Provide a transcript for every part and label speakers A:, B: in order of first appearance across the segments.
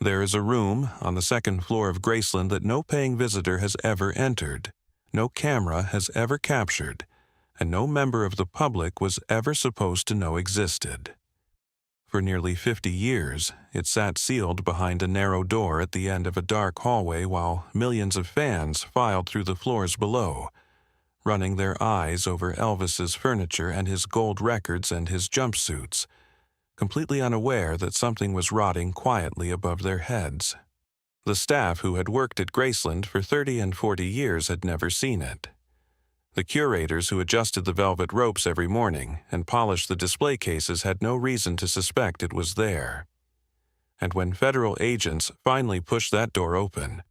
A: There is a room on the second floor of Graceland that no paying visitor has ever entered, no camera has ever captured, and no member of the public was ever supposed to know existed. For nearly 50 years, it sat sealed behind a narrow door at the end of a dark hallway while millions of fans filed through the floors below, running their eyes over Elvis's furniture and his gold records and his jumpsuits, completely unaware that something was rotting quietly above their heads. The staff who had worked at Graceland for 30 and 40 years had never seen it. The curators who adjusted the velvet ropes every morning and polished the display cases had no reason to suspect it was there. And when federal agents finally pushed that door open,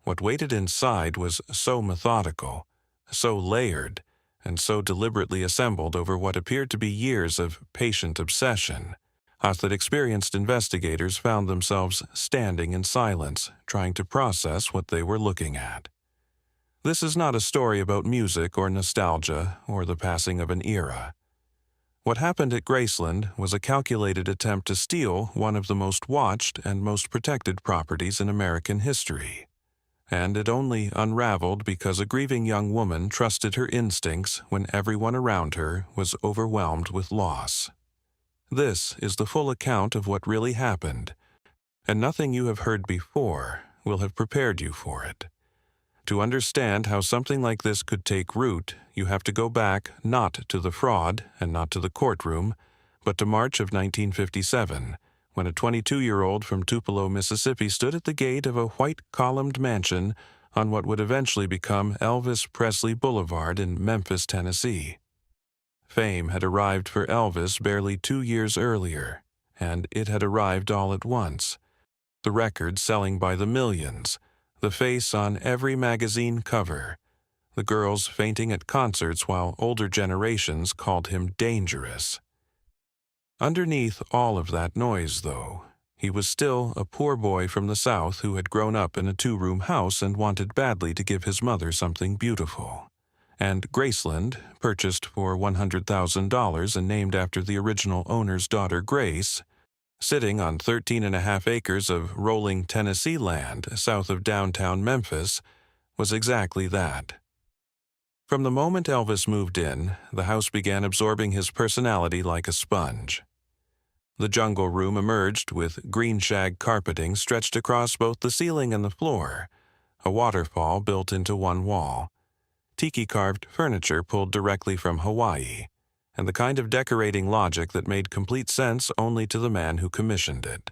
A: what waited inside was so methodical, so layered, and so deliberately assembled over what appeared to be years of patient obsession, that experienced investigators found themselves standing in silence, trying to process what they were looking at. This is not a story about music or nostalgia or the passing of an era. What happened at Graceland was a calculated attempt to steal one of the most watched and most protected properties in American history. And it only unraveled because a grieving young woman trusted her instincts when everyone around her was overwhelmed with loss. This is the full account of what really happened, and nothing you have heard before will have prepared you for it. To understand how something like this could take root, you have to go back not to the fraud and not to the courtroom, but to March of 1957, when a 22-year-old from Tupelo, Mississippi stood at the gate of a white-columned mansion on what would eventually become Elvis Presley Boulevard in Memphis, Tennessee. Fame had arrived for Elvis barely 2 years earlier, and it had arrived all at once. The records selling by the millions, the face on every magazine cover, the girls fainting at concerts while older generations called him dangerous. Underneath all of that noise, though, he was still a poor boy from the South who had grown up in a 2-room house and wanted badly to give his mother something beautiful. And Graceland, purchased for $100,000 and named after the original owner's daughter Grace, sitting on 13.5 acres of rolling Tennessee land south of downtown Memphis, was exactly that. From the moment Elvis moved in, the house began absorbing his personality like a sponge. The jungle room emerged with green shag carpeting stretched across both the ceiling and the floor, a waterfall built into one wall, tiki-carved furniture pulled directly from Hawaii, and the kind of decorating logic that made complete sense only to the man who commissioned it.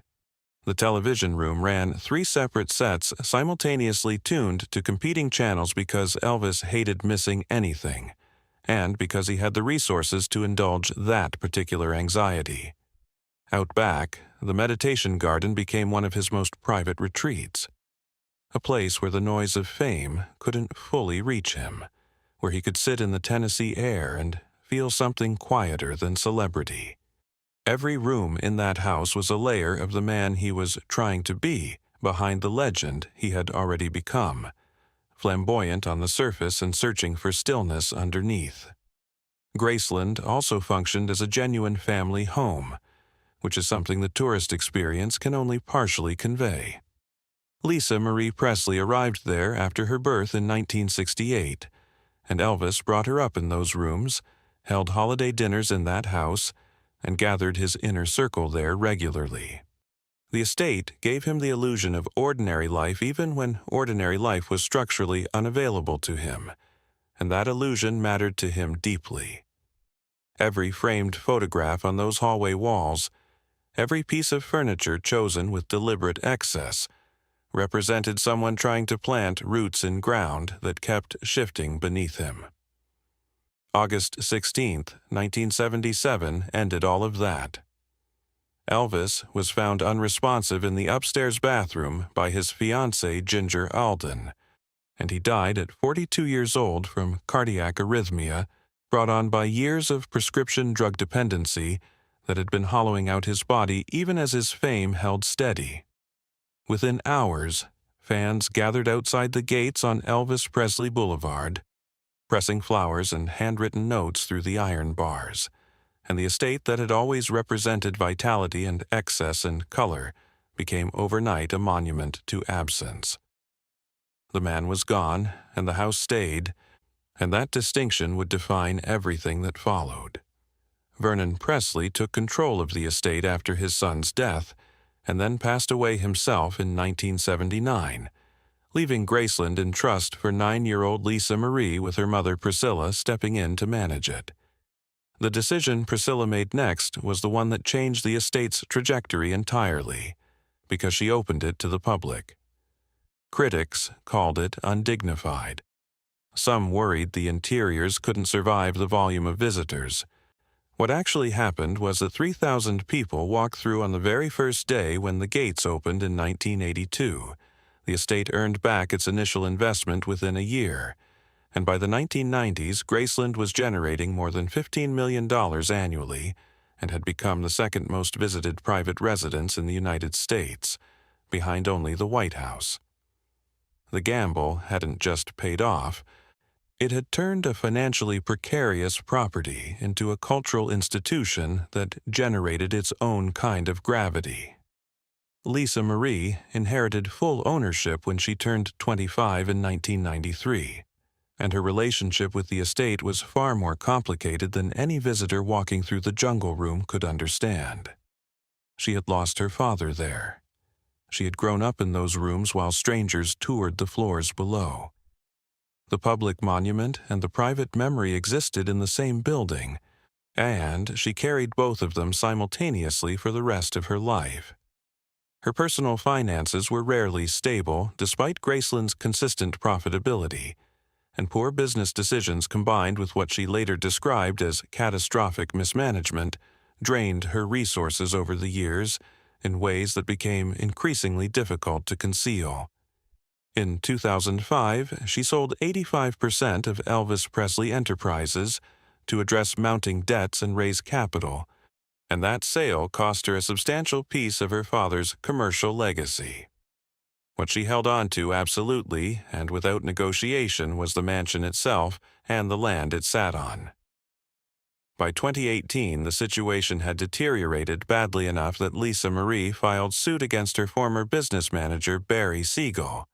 A: The television room ran 3 separate sets simultaneously tuned to competing channels because Elvis hated missing anything, and because he had the resources to indulge that particular anxiety. Out back, the meditation garden became one of his most private retreats, a place where the noise of fame couldn't fully reach him, where he could sit in the Tennessee air and feel something quieter than celebrity. Every room in that house was a layer of the man he was trying to be behind the legend he had already become, flamboyant on the surface and searching for stillness underneath. Graceland also functioned as a genuine family home, which is something the tourist experience can only partially convey. Lisa Marie Presley arrived there after her birth in 1968, and Elvis brought her up in those rooms, held holiday dinners in that house, and gathered his inner circle there regularly. The estate gave him the illusion of ordinary life even when ordinary life was structurally unavailable to him, and that illusion mattered to him deeply. Every framed photograph on those hallway walls, every piece of furniture chosen with deliberate excess, represented someone trying to plant roots in ground that kept shifting beneath him. August 16, 1977, ended all of that. Elvis was found unresponsive in the upstairs bathroom by his fiancée Ginger Alden, and he died at 42 years old from cardiac arrhythmia brought on by years of prescription drug dependency that had been hollowing out his body even as his fame held steady. Within hours, fans gathered outside the gates on Elvis Presley Boulevard, pressing flowers and handwritten notes through the iron bars, and the estate that had always represented vitality and excess and color became overnight a monument to absence. The man was gone, and the house stayed, and that distinction would define everything that followed. Vernon Presley took control of the estate after his son's death, and then passed away himself in 1979, leaving Graceland in trust for 9-year-old Lisa Marie, with her mother Priscilla stepping in to manage it. The decision Priscilla made next was the one that changed the estate's trajectory entirely, because she opened it to the public. Critics called it undignified. Some worried the interiors couldn't survive the volume of visitors. What actually happened was that 3,000 people walked through on the very first day when the gates opened in 1982. The estate earned back its initial investment within a year, and by the 1990s, Graceland was generating more than $15 million annually and had become the second most visited private residence in the United States, behind only the White House. The gamble hadn't just paid off. It had turned a financially precarious property into a cultural institution that generated its own kind of gravity. Lisa Marie inherited full ownership when she turned 25 in 1993, and her relationship with the estate was far more complicated than any visitor walking through the jungle room could understand. She had lost her father there. She had grown up in those rooms while strangers toured the floors below. The public monument and the private memory existed in the same building, and she carried both of them simultaneously for the rest of her life. Her personal finances were rarely stable, despite Graceland's consistent profitability, and poor business decisions combined with what she later described as catastrophic mismanagement drained her resources over the years in ways that became increasingly difficult to conceal. In 2005, she sold 85% of Elvis Presley Enterprises to address mounting debts and raise capital, and that sale cost her a substantial piece of her father's commercial legacy. What she held on to absolutely and without negotiation was the mansion itself and the land it sat on. By 2018, the situation had deteriorated badly enough that Lisa Marie filed suit against her former business manager, Barry Siegel,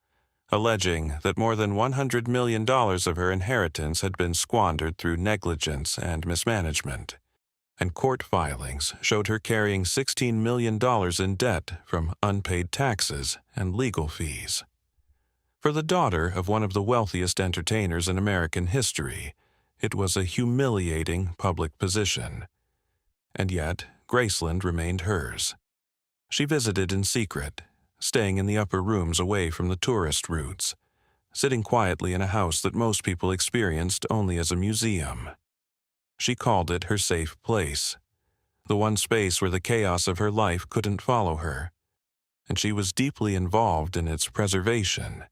A: alleging that more than $100 million of her inheritance had been squandered through negligence and mismanagement, and court filings showed her carrying $16 million in debt from unpaid taxes and legal fees. For the daughter of one of the wealthiest entertainers in American history, it was a humiliating public position. And yet, Graceland remained hers. She visited in secret, staying in the upper rooms away from the tourist routes, sitting quietly in a house that most people experienced only as a museum. She called it her safe place, the one space where the chaos of her life couldn't follow her, and she was deeply involved in its preservation,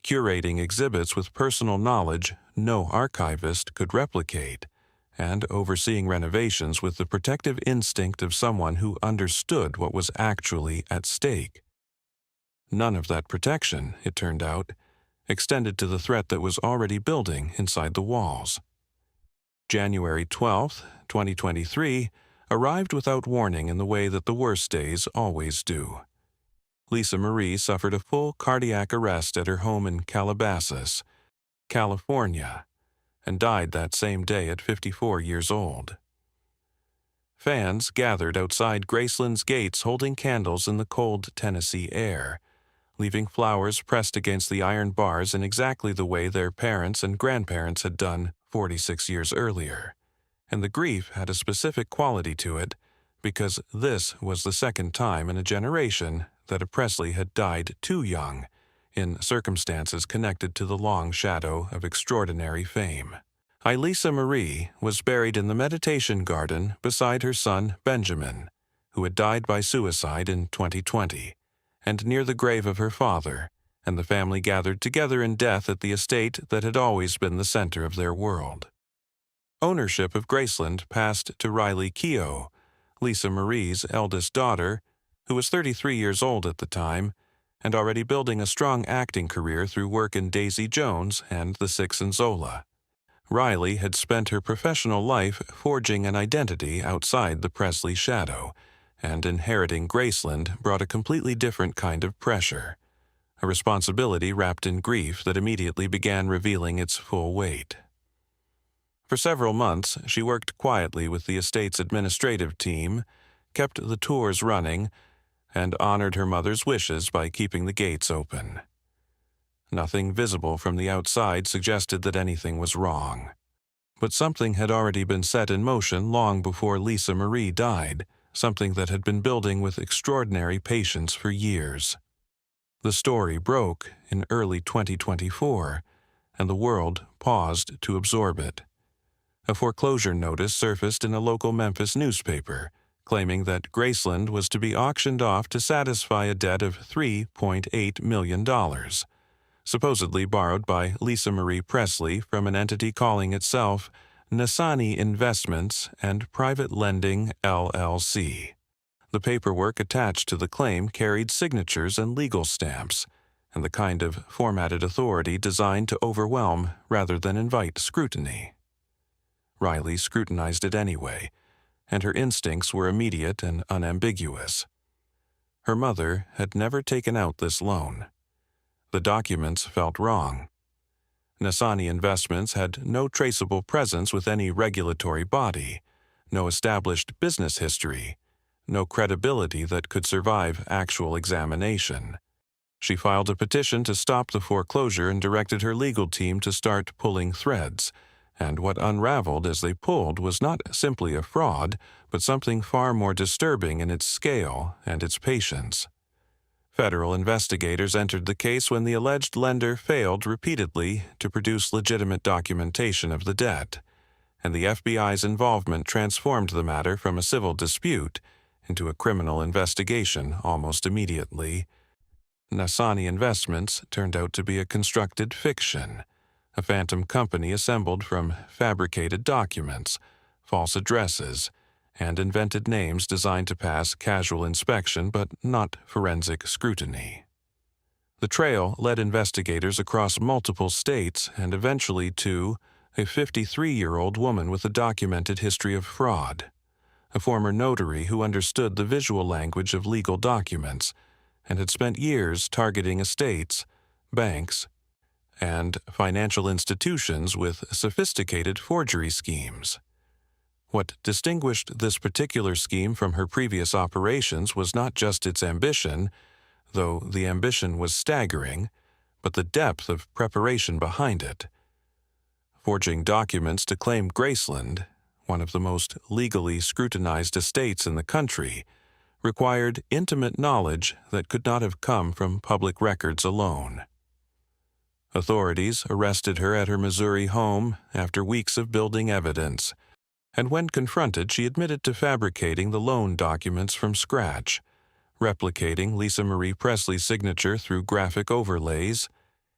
A: curating exhibits with personal knowledge no archivist could replicate, and overseeing renovations with the protective instinct of someone who understood what was actually at stake. None of that protection, it turned out, extended to the threat that was already building inside the walls. January 12, 2023, arrived without warning in the way that the worst days always do. Lisa Marie suffered a full cardiac arrest at her home in Calabasas, California, and died that same day at 54 years old. Fans gathered outside Graceland's gates holding candles in the cold Tennessee air, leaving flowers pressed against the iron bars in exactly the way their parents and grandparents had done 46 years earlier. And the grief had a specific quality to it, because this was the second time in a generation that a Presley had died too young, in circumstances connected to the long shadow of extraordinary fame. Lisa Marie was buried in the meditation garden beside her son Benjamin, who had died by suicide in 2020, and near the grave of her father, and the family gathered together in death at the estate that had always been the center of their world. Ownership of Graceland passed to Riley Keough, Lisa Marie's eldest daughter, who was 33 years old at the time, and already building a strong acting career through work in Daisy Jones and The Six and Zola. Riley had spent her professional life forging an identity outside the Presley shadow, and inheriting Graceland brought a completely different kind of pressure, a responsibility wrapped in grief that immediately began revealing its full weight. For several months, she worked quietly with the estate's administrative team, kept the tours running, and honored her mother's wishes by keeping the gates open. Nothing visible from the outside suggested that anything was wrong. But something had already been set in motion long before Lisa Marie died, something that had been building with extraordinary patience for years. The story broke in early 2024, and the world paused to absorb it. A foreclosure notice surfaced in a local Memphis newspaper, claiming that Graceland was to be auctioned off to satisfy a debt of $3.8 million, supposedly borrowed by Lisa Marie Presley from an entity calling itself Nasani Investments and Private Lending, LLC. The paperwork attached to the claim carried signatures and legal stamps, and the kind of formatted authority designed to overwhelm rather than invite scrutiny. Riley scrutinized it anyway, and her instincts were immediate and unambiguous. Her mother had never taken out this loan. The documents felt wrong. Nasani Investments had no traceable presence with any regulatory body, no established business history, no credibility that could survive actual examination. She filed a petition to stop the foreclosure and directed her legal team to start pulling threads, and what unraveled as they pulled was not simply a fraud, but something far more disturbing in its scale and its patience. Federal investigators entered the case when the alleged lender failed repeatedly to produce legitimate documentation of the debt, and the FBI's involvement transformed the matter from a civil dispute into a criminal investigation almost immediately. Nasani Investments turned out to be a constructed fiction, a phantom company assembled from fabricated documents, false addresses, and invented names designed to pass casual inspection but not forensic scrutiny. The trail led investigators across multiple states and eventually to a 53-year-old woman with a documented history of fraud, a former notary who understood the visual language of legal documents and had spent years targeting estates, banks, and financial institutions with sophisticated forgery schemes. What distinguished this particular scheme from her previous operations was not just its ambition, though the ambition was staggering, but the depth of preparation behind it. Forging documents to claim Graceland, one of the most legally scrutinized estates in the country, required intimate knowledge that could not have come from public records alone. Authorities arrested her at her Missouri home after weeks of building evidence, and when confronted, she admitted to fabricating the loan documents from scratch, replicating Lisa Marie Presley's signature through graphic overlays,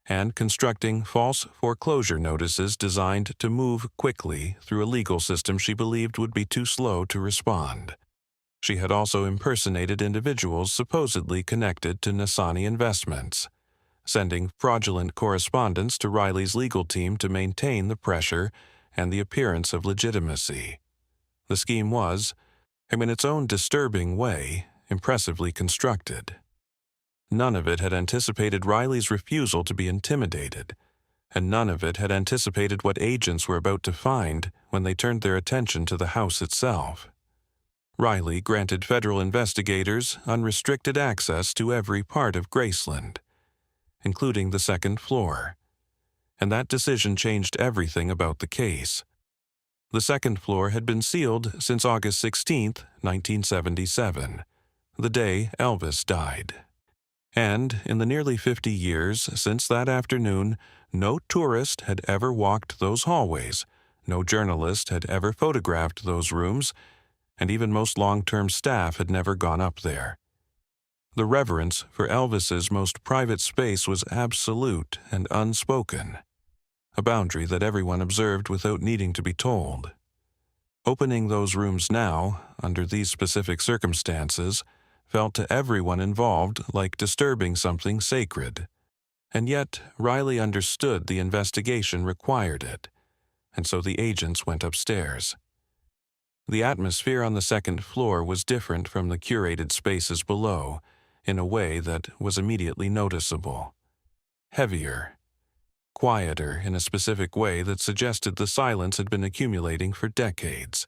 A: and constructing false foreclosure notices designed to move quickly through a legal system she believed would be too slow to respond. She had also impersonated individuals supposedly connected to Nasani Investments, sending fraudulent correspondence to Riley's legal team to maintain the pressure and the appearance of legitimacy. The scheme was, in its own disturbing way, impressively constructed. None of it had anticipated Riley's refusal to be intimidated, and none of it had anticipated what agents were about to find when they turned their attention to the house itself. Riley granted federal investigators unrestricted access to every part of Graceland, including the second floor, and that decision changed everything about the case. The second floor had been sealed since August 16, 1977, the day Elvis died. And in the nearly 50 years since that afternoon, no tourist had ever walked those hallways, no journalist had ever photographed those rooms, and even most long-term staff had never gone up there. The reverence for Elvis's most private space was absolute and unspoken, a boundary that everyone observed without needing to be told. Opening those rooms now, under these specific circumstances, felt to everyone involved like disturbing something sacred. And yet Riley understood the investigation required it, and so the agents went upstairs. The atmosphere on the second floor was different from the curated spaces below, in a way that was immediately noticeable. Heavier. Quieter in a specific way that suggested the silence had been accumulating for decades.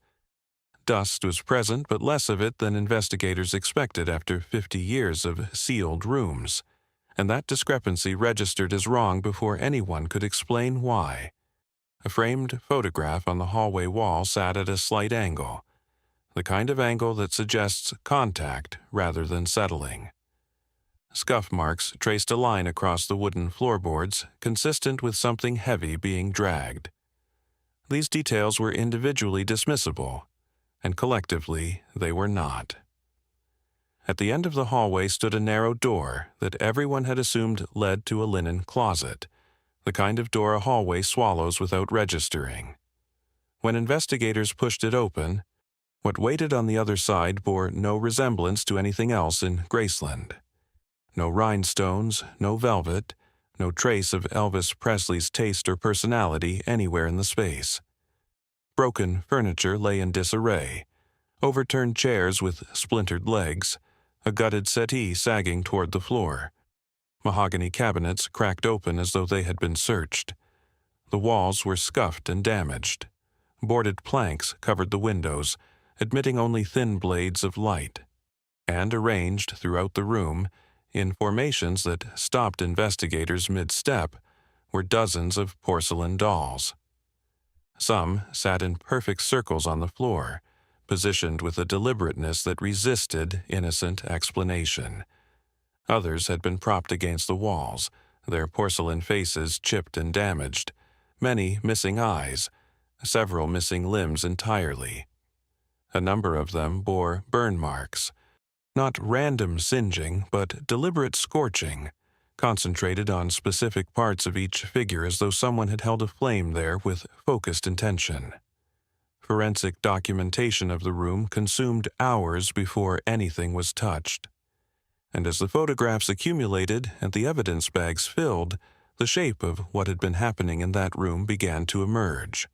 A: Dust was present, but less of it than investigators expected after 50 years of sealed rooms, and that discrepancy registered as wrong before anyone could explain why. A framed photograph on the hallway wall sat at a slight angle, the kind of angle that suggests contact rather than settling. Scuff marks traced a line across the wooden floorboards, consistent with something heavy being dragged. These details were individually dismissible, and collectively they were not. At the end of the hallway stood a narrow door that everyone had assumed led to a linen closet, the kind of door a hallway swallows without registering. When investigators pushed it open, what waited on the other side bore no resemblance to anything else in Graceland. No rhinestones, no velvet, no trace of Elvis Presley's taste or personality anywhere in the space. Broken furniture lay in disarray, overturned chairs with splintered legs, a gutted settee sagging toward the floor. Mahogany cabinets cracked open as though they had been searched. The walls were scuffed and damaged. Boarded planks covered the windows, admitting only thin blades of light. And arranged throughout the room, in formations that stopped investigators mid-step, were dozens of porcelain dolls. Some sat in perfect circles on the floor, positioned with a deliberateness that resisted innocent explanation. Others had been propped against the walls, their porcelain faces chipped and damaged, many missing eyes, several missing limbs entirely. A number of them bore burn marks, not random singeing, but deliberate scorching, concentrated on specific parts of each figure as though someone had held a flame there with focused intention. Forensic documentation of the room consumed hours before anything was touched. And as the photographs accumulated and the evidence bags filled, the shape of what had been happening in that room began to emerge.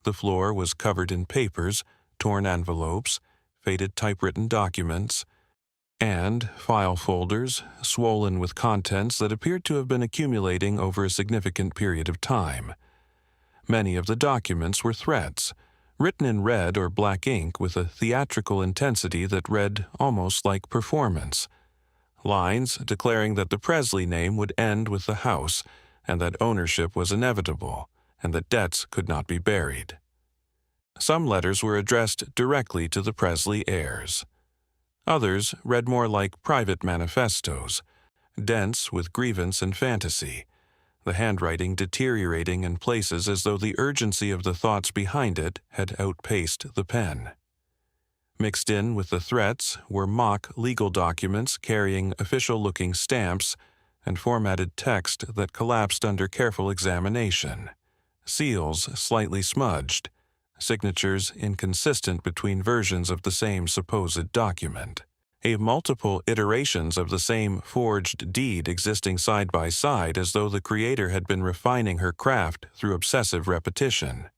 A: The floor was covered in papers, torn envelopes, faded typewritten documents, and file folders swollen with contents that appeared to have been accumulating over a significant period of time. Many of the documents were threats, written in red or black ink with a theatrical intensity that read almost like performance. Lines declaring that the Presley name would end with the house and that ownership was inevitable and that debts could not be buried. Some letters were addressed directly to the Presley heirs. Others read more like private manifestos, dense with grievance and fantasy, the handwriting deteriorating in places as though the urgency of the thoughts behind it had outpaced the pen. Mixed in with the threats were mock legal documents carrying official-looking stamps and formatted text that collapsed under careful examination, seals slightly smudged, signatures inconsistent between versions of the same supposed document, multiple iterations of the same forged deed existing side by side as though the creator had been refining her craft through obsessive repetition.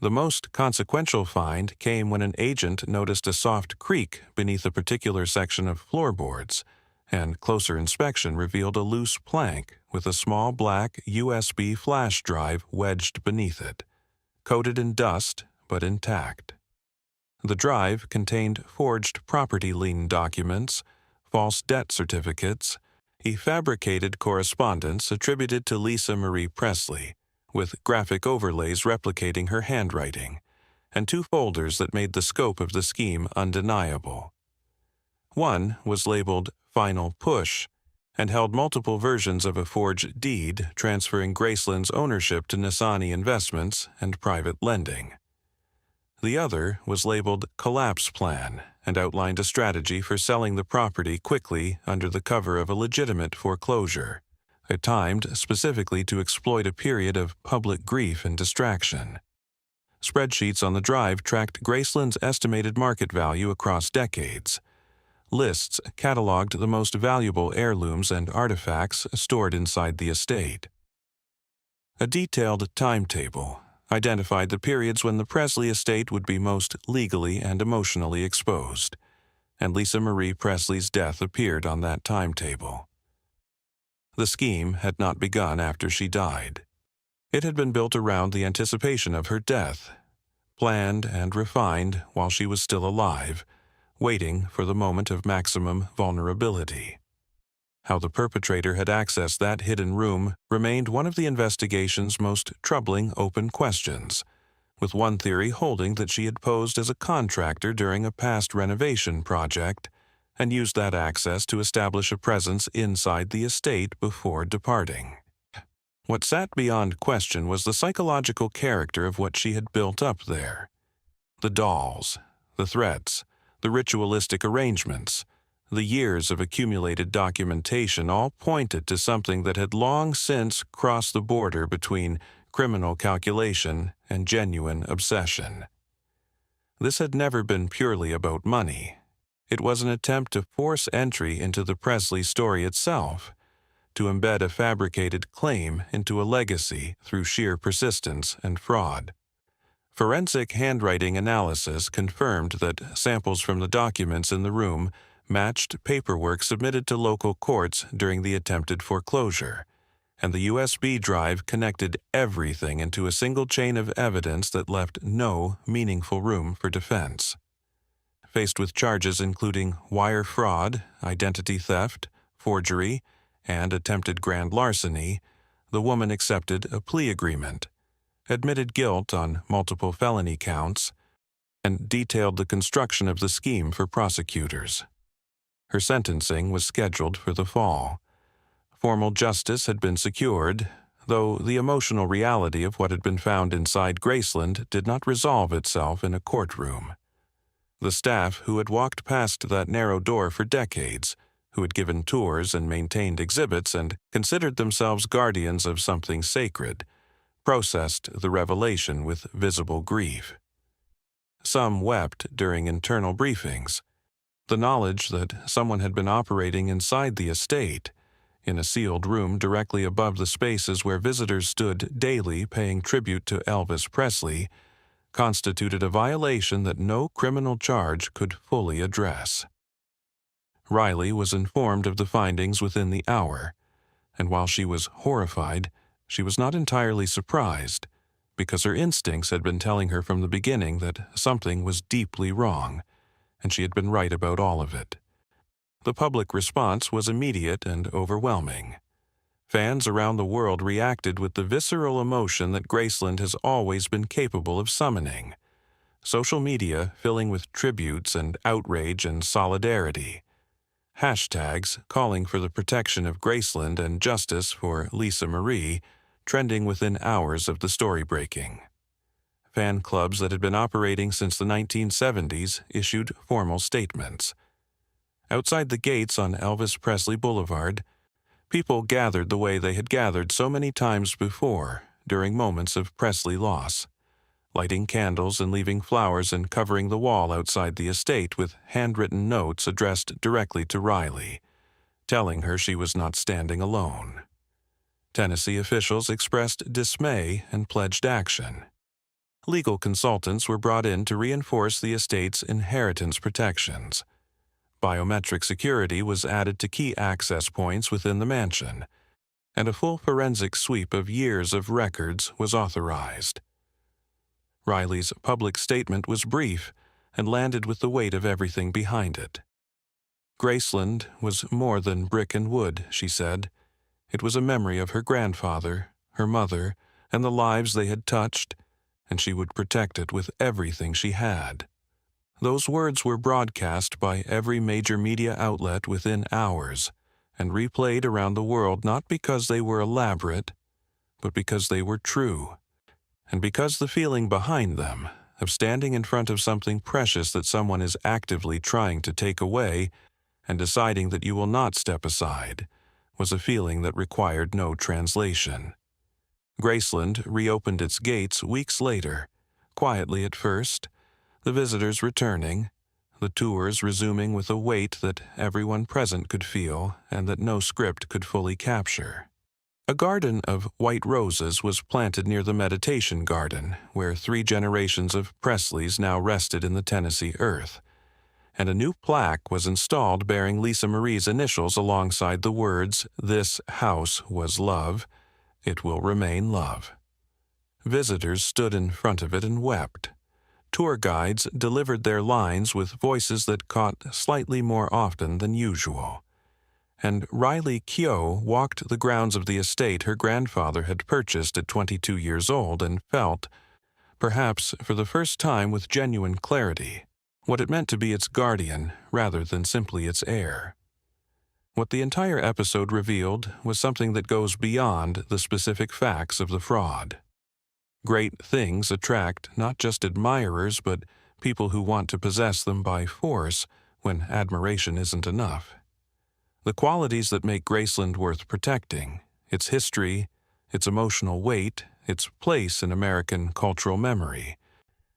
A: The most consequential find came when an agent noticed a soft creak beneath a particular section of floorboards, and closer inspection revealed a loose plank with a small black USB flash drive wedged beneath it, coated in dust but intact. The drive contained forged property lien documents, false debt certificates, fabricated correspondence attributed to Lisa Marie Presley, with graphic overlays replicating her handwriting, and two folders that made the scope of the scheme undeniable. One was labeled Final Push and held multiple versions of a forged deed transferring Graceland's ownership to Nisani Investments and private lending. The other was labeled Collapse Plan and outlined a strategy for selling the property quickly under the cover of a legitimate foreclosure, timed specifically to exploit a period of public grief and distraction. Spreadsheets on the drive tracked Graceland's estimated market value across decades. Lists cataloged the most valuable heirlooms and artifacts stored inside the estate. A detailed timetable, identified the periods when the Presley estate would be most legally and emotionally exposed, and Lisa Marie Presley's death appeared on that timetable. The scheme had not begun after she died. It had been built around the anticipation of her death, planned and refined while she was still alive, waiting for the moment of maximum vulnerability. How the perpetrator had accessed that hidden room remained one of the investigation's most troubling open questions, with one theory holding that she had posed as a contractor during a past renovation project and used that access to establish a presence inside the estate before departing. What sat beyond question was the psychological character of what she had built up there. The dolls, the threats, the ritualistic arrangements, the years of accumulated documentation all pointed to something that had long since crossed the border between criminal calculation and genuine obsession. This had never been purely about money. It was an attempt to force entry into the Presley story itself, to embed a fabricated claim into a legacy through sheer persistence and fraud. Forensic handwriting analysis confirmed that samples from the documents in the room matched paperwork submitted to local courts during the attempted foreclosure, and the USB drive connected everything into a single chain of evidence that left no meaningful room for defense. Faced with charges including wire fraud, identity theft, forgery, and attempted grand larceny, the woman accepted a plea agreement, admitted guilt on multiple felony counts, and detailed the construction of the scheme for prosecutors. Her sentencing was scheduled for the fall. Formal justice had been secured, though the emotional reality of what had been found inside Graceland did not resolve itself in a courtroom. The staff who had walked past that narrow door for decades, who had given tours and maintained exhibits and considered themselves guardians of something sacred, processed the revelation with visible grief. Some wept during internal briefings. The knowledge that someone had been operating inside the estate, in a sealed room directly above the spaces where visitors stood daily paying tribute to Elvis Presley, constituted a violation that no criminal charge could fully address. Riley was informed of the findings within the hour, and while she was horrified, she was not entirely surprised, because her instincts had been telling her from the beginning that something was deeply wrong, and she had been right about all of it. The public response was immediate and overwhelming. Fans around the world reacted with the visceral emotion that Graceland has always been capable of summoning. Social media filling with tributes and outrage and solidarity. Hashtags calling for the protection of Graceland and justice for Lisa Marie trending within hours of the story breaking. Fan clubs that had been operating since the 1970s issued formal statements. Outside the gates on Elvis Presley Boulevard, people gathered the way they had gathered so many times before during moments of Presley loss, lighting candles and leaving flowers and covering the wall outside the estate with handwritten notes addressed directly to Riley, telling her she was not standing alone. Tennessee officials expressed dismay and pledged action. Legal consultants were brought in to reinforce the estate's inheritance protections. Biometric security was added to key access points within the mansion, and a full forensic sweep of years of records was authorized. Riley's public statement was brief and landed with the weight of everything behind it. Graceland was more than brick and wood, she said. It was a memory of her grandfather, her mother, and the lives they had touched, and she would protect it with everything she had. Those words were broadcast by every major media outlet within hours and replayed around the world not because they were elaborate, but because they were true, and because the feeling behind them, of standing in front of something precious that someone is actively trying to take away and deciding that you will not step aside, was a feeling that required no translation. Graceland reopened its gates weeks later, quietly at first, the visitors returning, the tours resuming with a weight that everyone present could feel and that no script could fully capture. A garden of white roses was planted near the meditation garden, where 3 generations of Presleys now rested in the Tennessee earth, and a new plaque was installed bearing Lisa Marie's initials alongside the words, "This house was love. It will remain love." Visitors stood in front of it and wept. Tour guides delivered their lines with voices that caught slightly more often than usual. And Riley Keough walked the grounds of the estate her grandfather had purchased at 22 years old and felt, perhaps for the first time with genuine clarity, what it meant to be its guardian rather than simply its heir. What the entire episode revealed was something that goes beyond the specific facts of the fraud. Great things attract not just admirers but people who want to possess them by force when admiration isn't enough. The qualities that make Graceland worth protecting, its history, its emotional weight, its place in American cultural memory,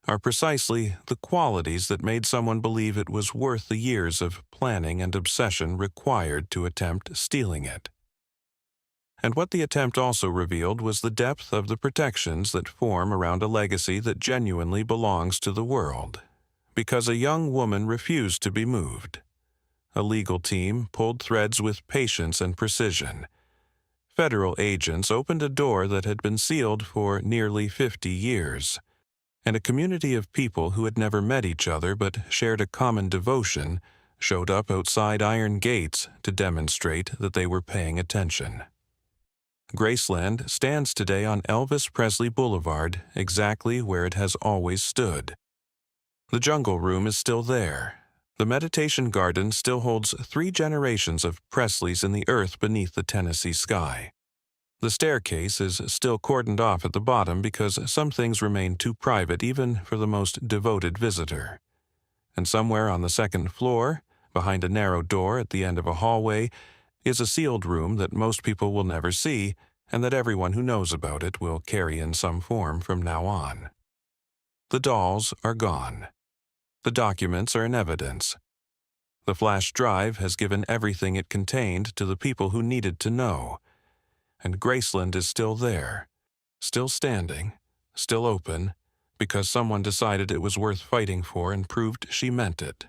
A: are precisely the qualities that made someone believe it was worth the years of planning and obsession required to attempt stealing it. And what the attempt also revealed was the depth of the protections that form around a legacy that genuinely belongs to the world, because a young woman refused to be moved. A legal team pulled threads with patience and precision. Federal agents opened a door that had been sealed for nearly 50 years, and a community of people who had never met each other but shared a common devotion showed up outside iron gates to demonstrate that they were paying attention. Graceland stands today on Elvis Presley Boulevard, exactly where it has always stood. The Jungle Room is still there. The meditation garden still holds 3 generations of Presleys in the earth beneath the Tennessee sky. The staircase is still cordoned off at the bottom because some things remain too private even for the most devoted visitor. And somewhere on the 2nd floor, behind a narrow door at the end of a hallway, is a sealed room that most people will never see and that everyone who knows about it will carry in some form from now on. The dolls are gone. The documents are in evidence. The flash drive has given everything it contained to the people who needed to know. And Graceland is still there, still standing, still open, because someone decided it was worth fighting for and proved she meant it.